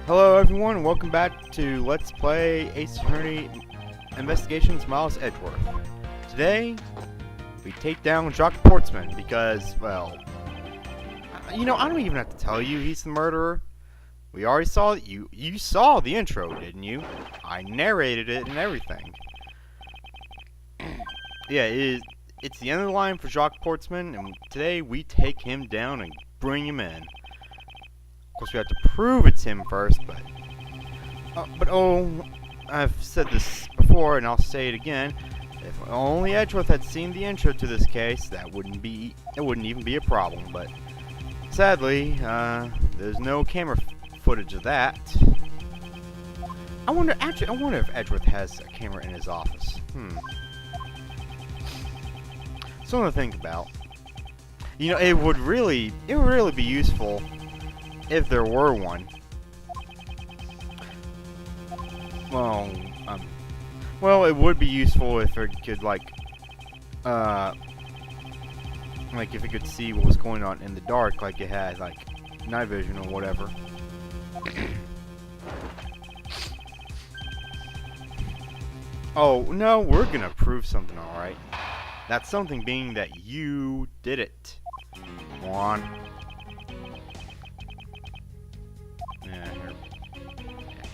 Hello everyone, and welcome back to Let's Play Ace Attorney Investigations Miles Edgeworth. Today, we take down Jacques Portsman because, well, I don't even have to tell you he's the murderer. We already saw it. You saw the intro, didn't you? I narrated it and everything. Yeah, it's the end of the line for Jacques Portsman, and today we take him down and bring him in. Of course, we have to prove it's him first, but I've said this before, and I'll say it again. If only Edgeworth had seen the intro to this case, it wouldn't even be a problem. But sadly, there's no camera footage of that. I wonder if Edgeworth has a camera in his office. Something to think about. It would really be useful if there were one. Well, it would be useful if it could, like if it could see what was going on in the dark, like it had, like, night vision or whatever. Oh, no, we're gonna prove something, alright. That's something being that you did it. Come on.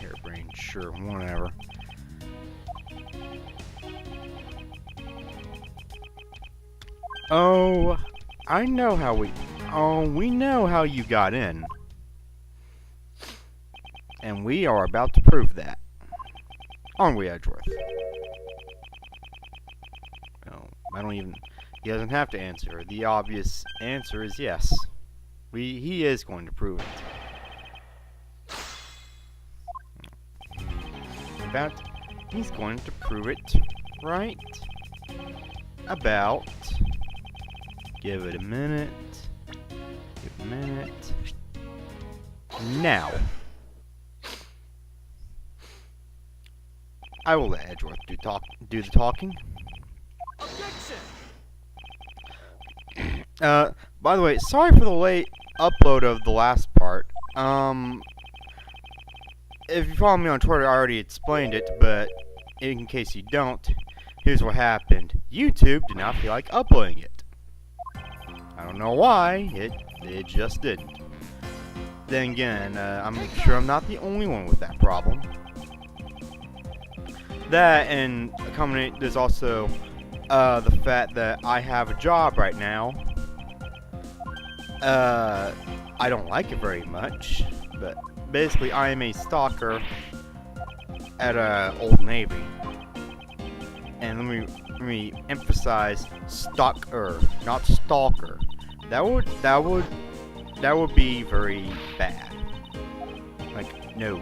Hairbrain, sure, whatever. Oh, we know how you got in. And we are about to prove that. Aren't we, Edgeworth? Well, he doesn't have to answer. The obvious answer is yes. He is going to prove it. He's going to prove it right about. Give it a minute. Now. I will let Edgeworth do the talking. Objection! By the way, sorry for the late upload of the last part. If you follow me on Twitter, I already explained it, but in case you don't, here's what happened. YouTube did not feel like uploading it. I don't know why, it just didn't. Then again, I'm sure I'm not the only one with that problem. That, and accompanied, there's also the fact that I have a job right now. I don't like it very much, but basically I am a stalker at Old Navy. And let me emphasize stalker, not stalker. That would be very bad. Like, no.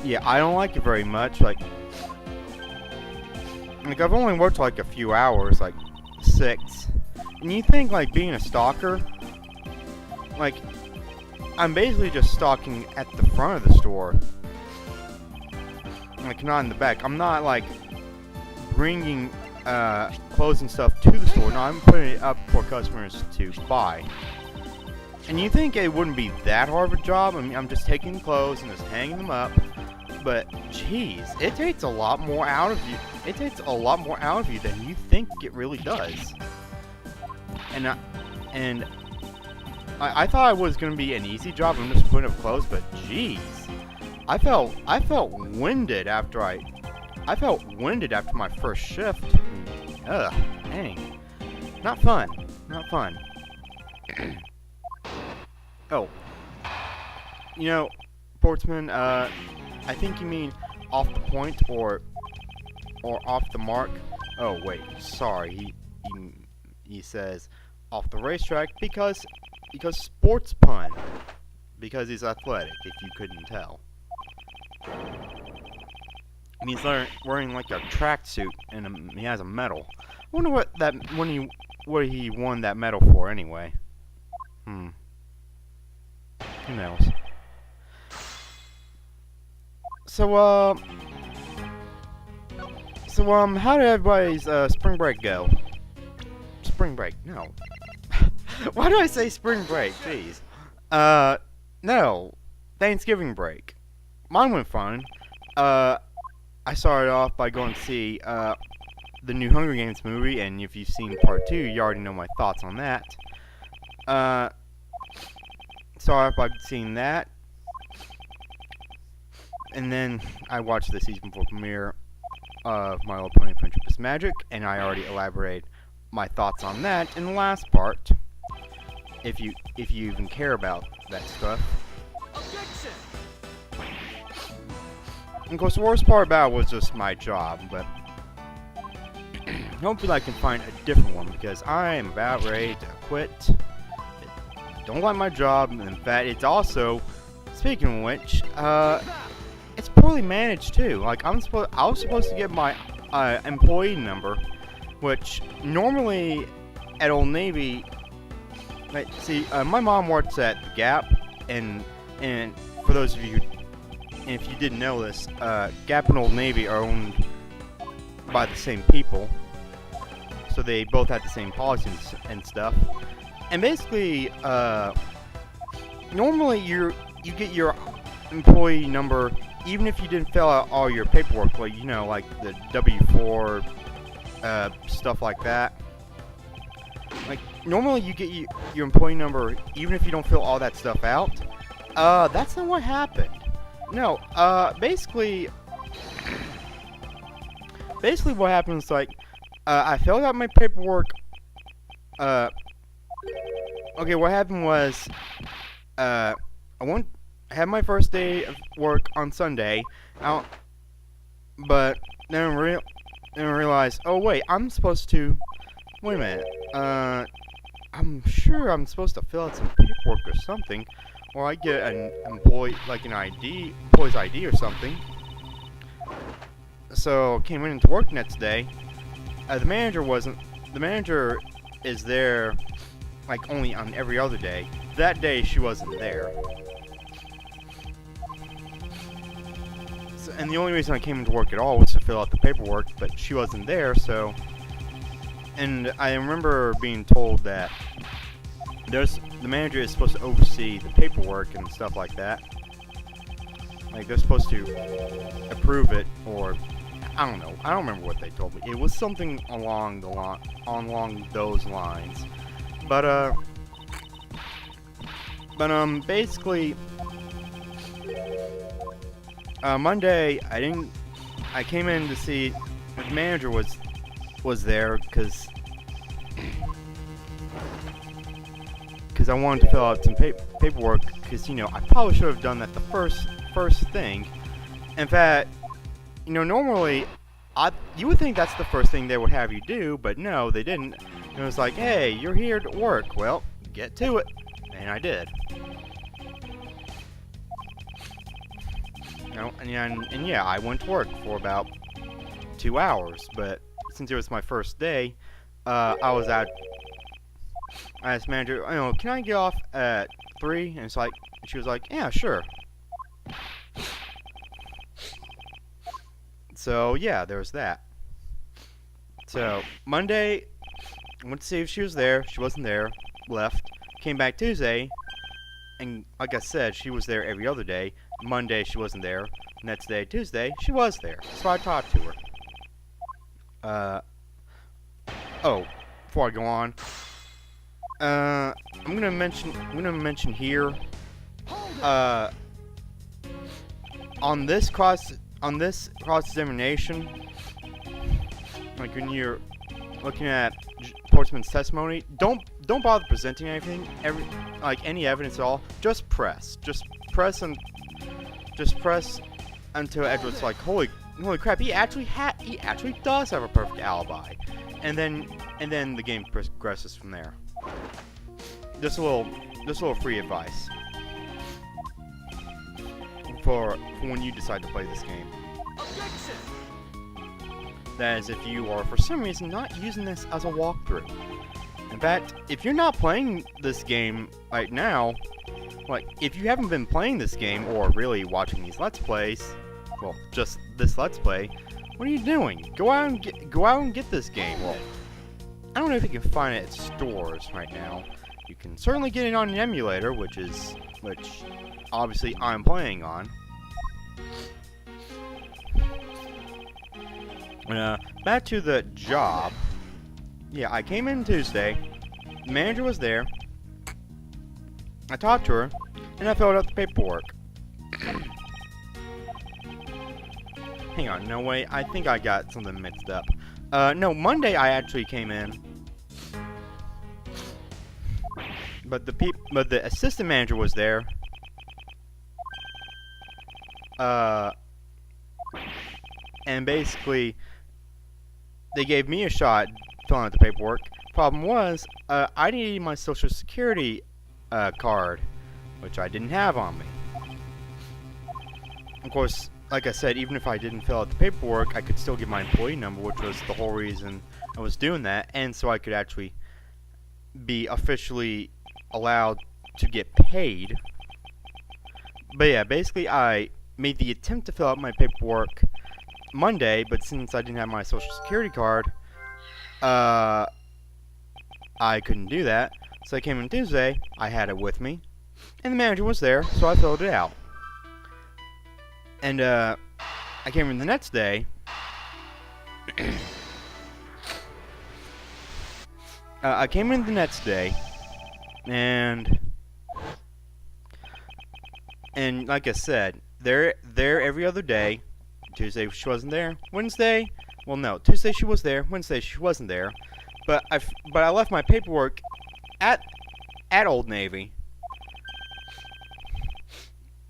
Yeah, I don't like it very much. Like I've only worked like a few hours, like 6. And you think, like, being a stalker, like, I'm basically just stalking at the front of the store. Like, not in the back. I'm not, like, bringing clothes and stuff to the store. No, I'm putting it up for customers to buy. And you think it wouldn't be that hard of a job? I mean, I'm just taking clothes and just hanging them up. But, jeez, it takes a lot more out of you. It takes a lot more out of you than you think it really does. And I thought it was gonna be an easy job. I'm just putting up clothes, but jeez, I felt winded after my first shift. Ugh, dang, not fun. Oh, Portsman, I think you mean off the point or off the mark. Oh wait, sorry. He says off the racetrack because sports pun. Because he's athletic, if you couldn't tell. And he's wearing like a tracksuit and he has a medal. I wonder what he won that medal for anyway. Who knows? So how did everybody's spring break go? Spring break, no. Why do I say spring break? Jeez. Uh, no. Thanksgiving break. Mine went fine. Uh, I started off by going to see the new Hunger Games movie, and if you've seen part 2, you already know my thoughts on that. Uh, started off by seeing that, and then I watched the season 4 premiere of My Little Pony Friendship is Magic, and I already elaborated my thoughts on that in the last part. If you even care about that stuff. Objection! And of course, the worst part about it was just my job, but hopefully I can find a different one because I am about ready to quit. I don't like my job, and in fact, it's also, speaking of which, it's poorly managed too. Like I was supposed to get my employee number, which normally at Old Navy. Like, see, my mom works at the Gap, and for those of you, if you didn't know this, Gap and Old Navy are owned by the same people, so they both have the same policies and stuff. And basically, normally you get your employee number even if you didn't fill out all your paperwork, like like the W-4 stuff like that. Like normally you get your employee number even if you don't fill all that stuff out. That's not what happened. No, basically what happened is like I filled out my paperwork. Okay, what happened was I had my first day of work on Sunday, but then I realized, oh wait, wait a minute, I'm sure I'm supposed to fill out some paperwork or something, or I get an employee's ID or something. So came into work next day. The manager is there like only on every other day. That day she wasn't there. So, and the only reason I came into work at all was to fill out the paperwork, but she wasn't there, so. And I remember being told that the manager is supposed to oversee the paperwork and stuff like that. Like they're supposed to approve it, or I don't know. I don't remember what they told me. It was something along those lines. But basically, Monday I came in to see the manager was there because I wanted to fill out some paperwork because I probably should have done that the first thing. In fact, normally you would think that's the first thing they would have you do, but no, they didn't. It was like, hey, you're here to work. Well, get to it, and I did. And yeah, I went to work for about 2 hours, but since it was my first day, I asked manager, can I get off at 3? And she was like, yeah, sure. So yeah, there was that. So Monday, I went to see if she was there. She wasn't there. Left. Came back Tuesday, and like I said, she was there every other day. Monday, she wasn't there. Next day, Tuesday, she was there. So I talked to her. Oh, before I go on, I'm gonna mention here, on this cross-examination, like when you're looking at Portsman's testimony, don't bother presenting anything, any evidence at all. Just press until Edward's like, holy crap, he actually does have a perfect alibi, and then the game progresses from there. Just a little free advice for when you decide to play this game. Objection! That is, if you are for some reason not using this as a walkthrough. In fact, if you're not playing this game right now, like if you haven't been playing this game or really watching these Let's Plays, well, just this Let's Play, what are you doing? Go out and get this game. Well, I don't know if you can find it at stores right now. You can certainly get it on an emulator, which obviously I'm playing on. Back to the job. Yeah, I came in Tuesday. The manager was there. I talked to her, and I filled out the paperwork. Hang on, no way. I think I got something mixed up. No, Monday I actually came in. But the assistant manager was there. And basically, they gave me a shot filling out the paperwork. Problem was, I needed my social security card, which I didn't have on me. Of course, like I said, even if I didn't fill out the paperwork, I could still get my employee number, which was the whole reason I was doing that, and so I could actually be officially allowed to get paid. But yeah, basically I made the attempt to fill out my paperwork Monday, but since I didn't have my social security card, I couldn't do that. So I came in Tuesday, I had it with me, and the manager was there, so I filled it out. And I came in the next day. I came in the next day, and like I said, they're there every other day. Tuesday she wasn't there. Wednesday, well no, Tuesday she was there. Wednesday she wasn't there. But I left my paperwork at Old Navy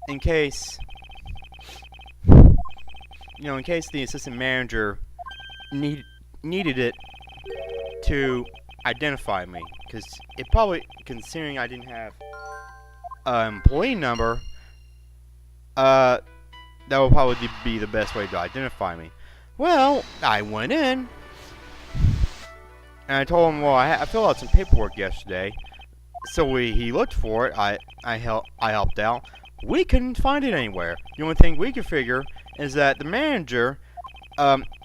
in case, in case the assistant manager needed it to identify me, because it probably, considering I didn't have an employee number, that would probably be the best way to identify me. Well, I went in, and I told him, well, I filled out some paperwork yesterday, so he looked for it. I helped out. We couldn't find it anywhere. The only thing we could figure is that the manager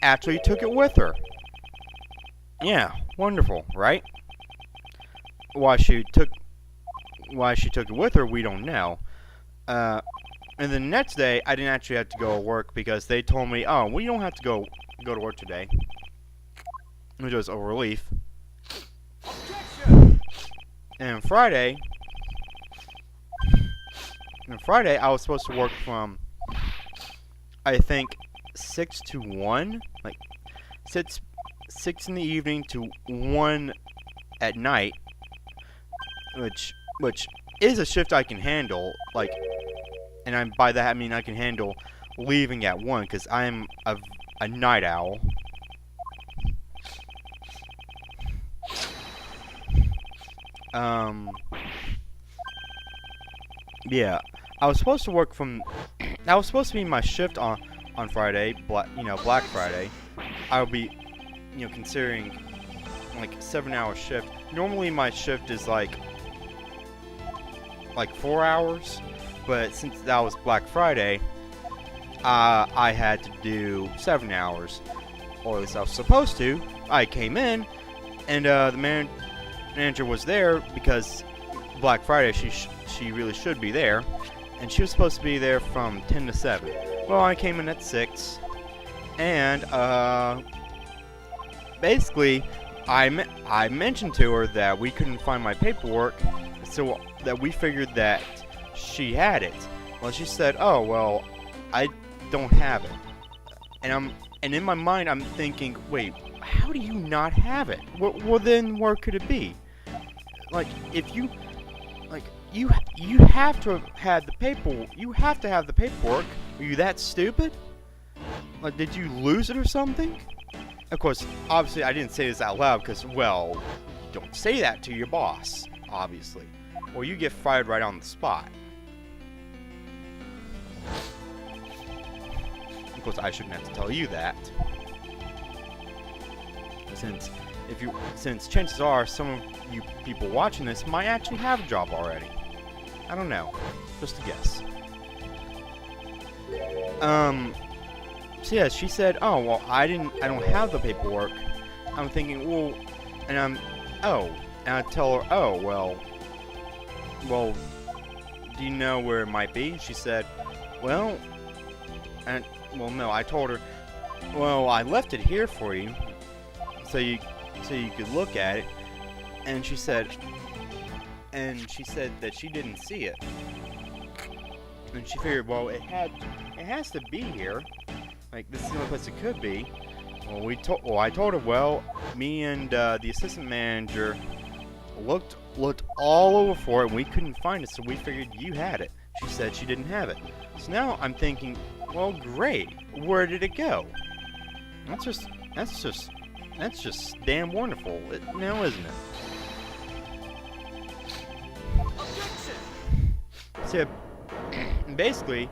actually took it with her. Yeah, wonderful, right? Why she took it with her, we don't know. And the next day, I didn't actually have to go to work because they told me, oh, we don't have to go to work today, which was a relief. And Friday, I was supposed to work from, I think, 6 to 1, like 6 in the evening to 1 at night, which is a shift I can handle, like, and by that I mean I can handle leaving at 1, because I'm a night owl. Yeah, I was supposed to work from, that was supposed to be my shift on Friday, Black Friday. I would be, considering like 7-hour shift. Normally my shift is like 4 hours, but since that was Black Friday, I had to do 7 hours, or at least I was supposed to. I came in, and the manager was there because Black Friday she really should be there, and she was supposed to be there from 10 to 7. Well, I came in at 6, and basically I mentioned to her that we couldn't find my paperwork, so that we figured that she had it. Well, she said, "Oh, well, I don't have it." And in my mind I'm thinking, wait, how do you not have it? Well, then where could it be? Like, if you, like, you have to have had the paperwork. You have to have the paperwork. Are you that stupid? Like, did you lose it or something? Of course, obviously I didn't say this out loud because, well, you don't say that to your boss, obviously, or you get fired right on the spot. Of course, I shouldn't have to tell you that, since chances are some of you people watching this might actually have a job already. I don't know, just a guess. So yeah, she said, "Oh, well, I don't have the paperwork." I'm thinking, well, and I tell her, "Oh, well, well, do you know where it might be? She said, well, no, I told her, well, I left it here for you, so you could look at it, and she said that she didn't see it, and she figured, well, it has to be here, like this is the only place it could be. Well, I told her, well, me and the assistant manager looked all over for it, and we couldn't find it, so we figured you had it. She said she didn't have it. So now I'm thinking, well, great. Where did it go? That's just damn wonderful, now isn't it? So basically,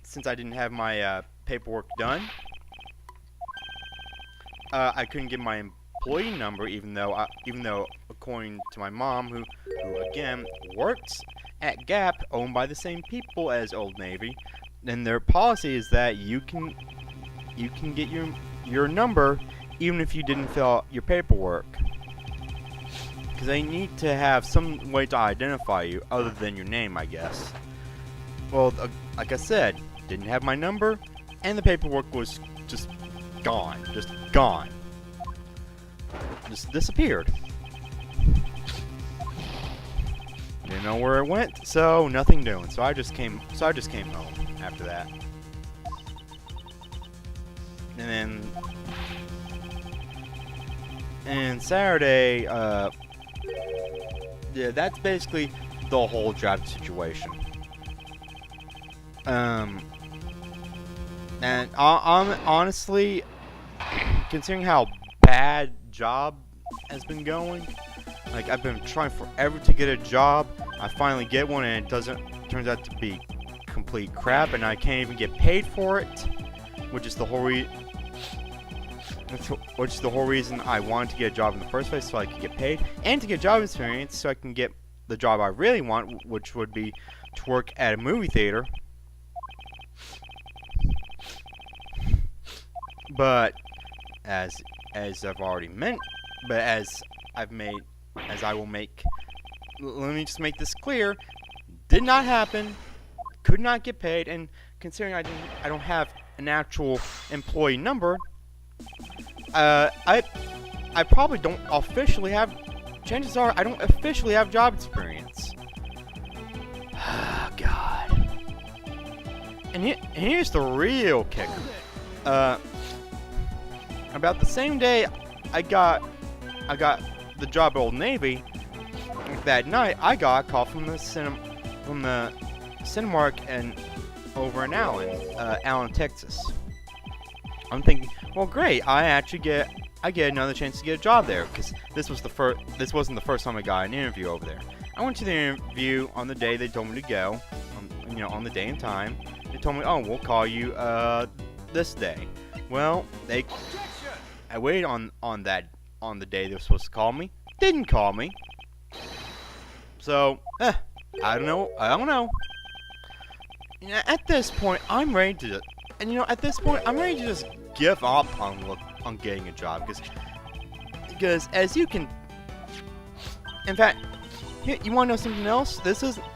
since I didn't have my paperwork done, I couldn't get my employee number, even though according to my mom, who again works at Gap, owned by the same people as Old Navy, then their policy is that you can get your number even if you didn't fill out your paperwork, because they need to have some way to identify you other than your name, I guess. Well, like I said, didn't have my number, and the paperwork was just gone. Just disappeared. Didn't know where it went, so nothing doing. So I just came home after that. And Saturday, yeah, that's basically the whole job situation. And honestly, considering how bad job has been going, like I've been trying forever to get a job. I finally get one, and it turns out to be complete crap, and I can't even get paid for it, which is the whole reason I wanted to get a job in the first place, so I could get paid and to get job experience, so I can get the job I really want, which would be to work at a movie theater. But as I've already meant, but as I will make, let me just make this clear, did not happen, could not get paid, and considering I don't have an actual employee number, I probably don't officially have, chances are I don't officially have job experience. God. And here's the real kicker. About the same day I got the job at Old Navy, that night I got a call from the Cinemark and over in Allen, Texas. I'm thinking, well, great, I get another chance to get a job there, because this wasn't the first time I got an interview over there. I went to the interview on the day they told me to go, on the day and time. They told me, oh, we'll call you this day. Well, I waited on the day they were supposed to call me. Didn't call me. So, I don't know. At this point, I'm ready to just give up on getting a job, because as you can, in fact, you want to know something else?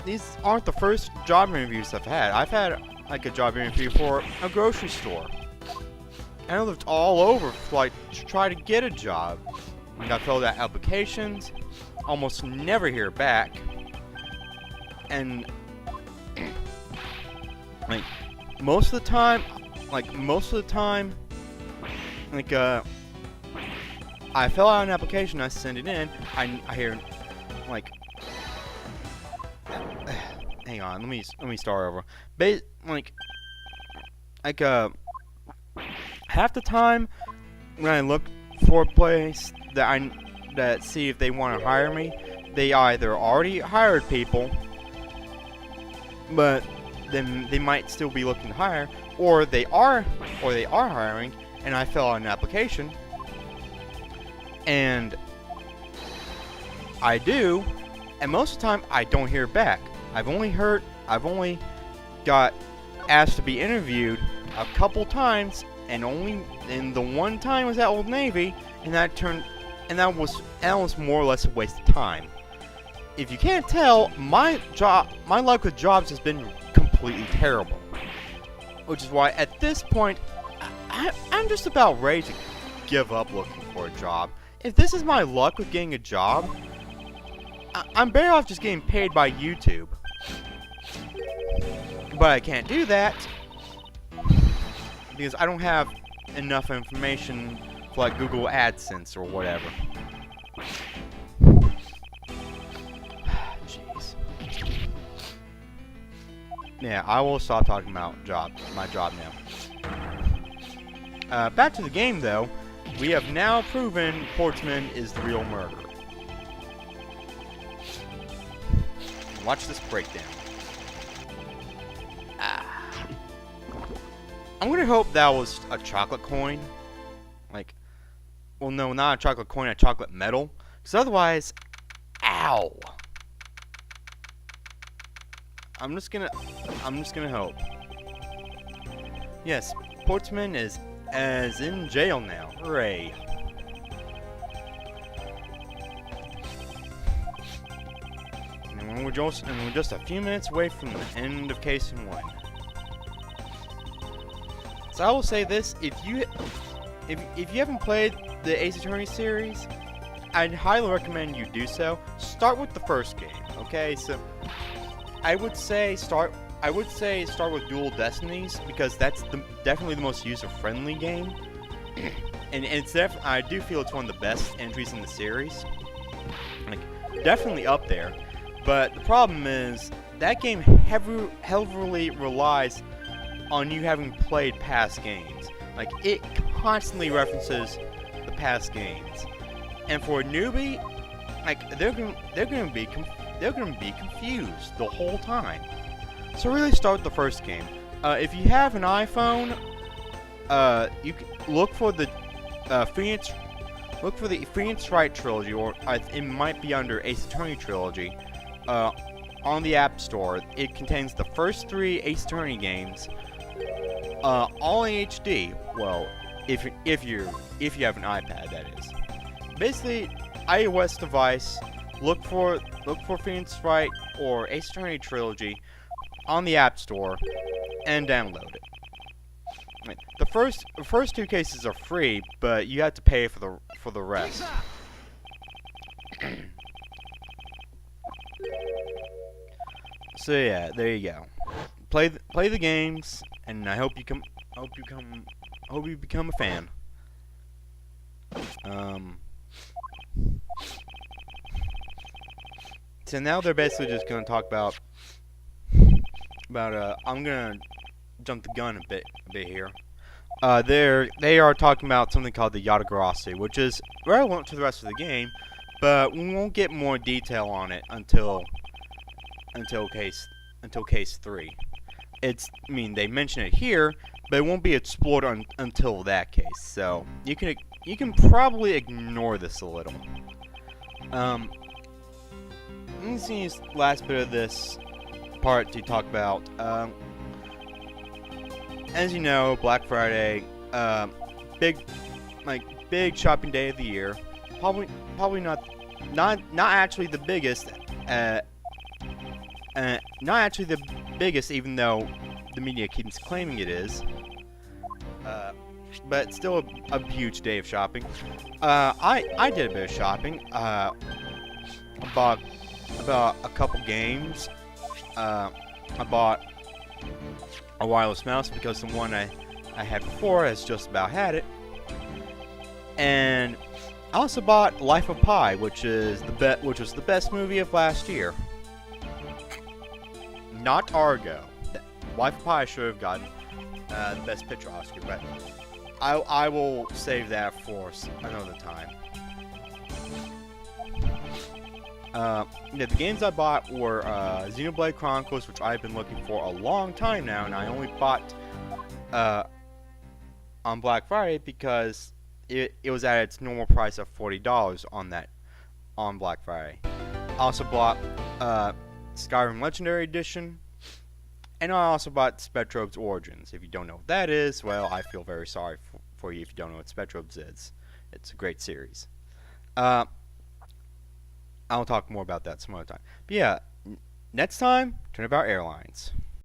These aren't the first job interviews I've had. I've had like a job interview for a grocery store. And I looked all over to try to get a job. Like, I filled out applications, almost never hear back, and most of the time, I fill out an application, I send it in, I hear, hang on, let me start over. Half the time when I look for a place that see if they want to hire me, they either already hired people, but then they might still be looking to hire, or they are hiring, and I fill out an application, and I do, and most of the time I don't hear back. I've only got asked to be interviewed a couple times, and the one time was at Old Navy, and that was more or less a waste of time. if you can't tell, my luck with jobs has been completely terrible. Which is why, at this point, I'm just about ready to give up looking for a job. If this is my luck with getting a job, I'm better off just getting paid by YouTube. But I can't do that because I don't have enough information for like Google AdSense or whatever. Jeez. Yeah, I will stop talking about my job now. Back to the game though, we have now proven Portsman is the real murderer. Watch this breakdown. I'm gonna hope that was a chocolate coin. Like, well, no, not a chocolate coin, a chocolate medal. Because otherwise, ow. I'm just gonna hope. Yes, Portsman is in jail now. Hooray. And we're just a few minutes away from the end of Case 1. So I will say this: if you haven't played the Ace Attorney series, I'd highly recommend you do so. Start with the first game, okay? So I would say start with Dual Destinies because that's definitely the most user-friendly game, and it's I do feel it's one of the best entries in the series, like definitely up there. But the problem is that game heavily relies on you having played past games. Like, it constantly references the past games, and for a newbie, like they're gonna be confused the whole time. So really start with the first game. If you have an iPhone, you can look for the Phoenix Wright trilogy, or it might be under Ace Attorney trilogy. On the App Store, it contains the first 3 Ace Attorney games, all in HD. Well, if you have an iPad, that is. Basically, iOS device, look for Phoenix Wright or Ace Attorney trilogy on the App Store and download it. The first 2 cases are free, but you have to pay for the rest. So yeah, there you go. Play the games, and I hope you become a fan. So now they're basically just gonna talk about I'm gonna jump the gun a bit here. They are talking about something called the Yatagarasu, which is relevant to the rest of the game, but we won't get more detail on it until case 3. They mention it here, but it won't be explored until that case. So you can probably ignore this a little. Let me see this last bit of this part to talk about. As you know, Black Friday, big shopping day of the year. Probably not actually the biggest. Not actually the biggest, even though the media keeps claiming it is. But still a huge day of shopping. I did a bit of shopping. I bought about a couple games. I bought a wireless mouse because the one I had before has just about had it. And I also bought Life of Pi, which was the best movie of last year. Not Argo. Life of Pi should have gotten the Best Picture Oscar, but I will save that for another time. The games I bought were Xenoblade Chronicles, which I've been looking for a long time now, and I only bought on Black Friday because it was at its normal price of $40 on Black Friday. I also bought Skyrim Legendary Edition, and I also bought Spectrobes Origins. If you don't know what that is, well, I feel very sorry for you if you don't know what Spectrobes is. It's a great series. I'll talk more about that some other time. But yeah, next time, Turnabout Airlines.